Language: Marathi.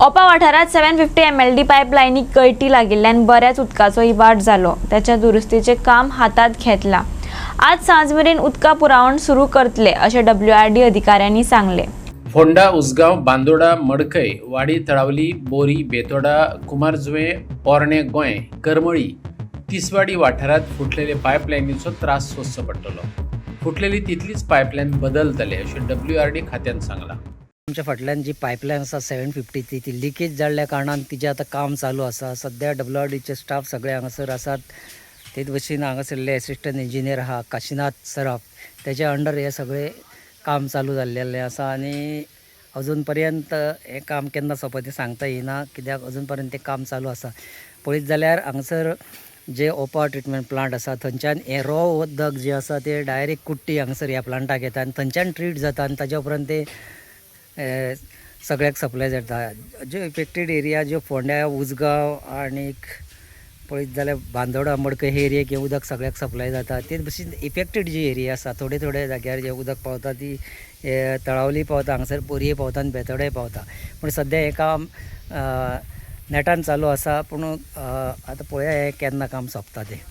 ओपा वाठारात 750 MLD पायपलायनीक गळती लागिल्ल्यान बऱ्याच उदकाचो इबाड जालो. त्याच्या दुरुस्तीचे काम हातात घेतला. आज सांज मेरेन उदका पुरवण सुरू करतले अशें WRD अधिकाऱ्यांनी सांगले. फोंडा, उसगांव, बांदोडा, मडकय, वाडी, तळावली, बोरी, बेतोडा, कुमारजुंवे, पोरणे गोंय, करमळी, तिसवाडी वाठारात फुटलेले पायपलायनीचो त्रास सोंसचो पडटलो. फुटलेली तितलीच पायपलायन बदलतले अशें WRD खात्यान सांगलां. आमच्या फाटल्यान जी पायपलायन आसा 750 ती लिकेज जाल्ल्या कारणान तिजें आतां काम चालू आसा. सद्या WRDचे स्टाफ सगळे हांगासर आसात. तेच भशेन हांगासरले एसिस्टंट इंजिनियर आहा काशीनाथ सराफ, तेच्या अंडर हे सगळे काम चालू जाल्लेलें आसा आनी अजून पर्यंत हें काम केन्ना सोंपता तें सांगता येना, कित्याक अजून पर्यंत तें काम चालू आसा. पळयत जाल्यार हांगासर जे ओपा ट्रिटमेंट प्लांट आसा थंयच्यान हें रॉ उदक जें आसा तें डायरेक्ट कुट्टी हांगासर ह्या प्लांटाक येता आनी थंयच्यान ट्रीट जाता आनी ताज्या उपरांत तें सगळ्याक सप्लाय जाता. ज्यो इफेक्टेड एरिया ज्यो फोंड्या, उसगांव आनीक पळयत जाल्यार बांदोडा, मडकय हे एरियेक हें उदक सगळ्याक सप्लाय जाता. तेच भशेन इफेक्टेड जी एरिया आसा थोडे थोडे जाग्यार जें उदक पावता ती तळावली पावता, हांगासर बोरये पावता आनी बेतोडे पावता. पूण सद्या हें काम नेटान चालू आसा. पूण आतां पळया हें केन्ना काम सोंपता तें.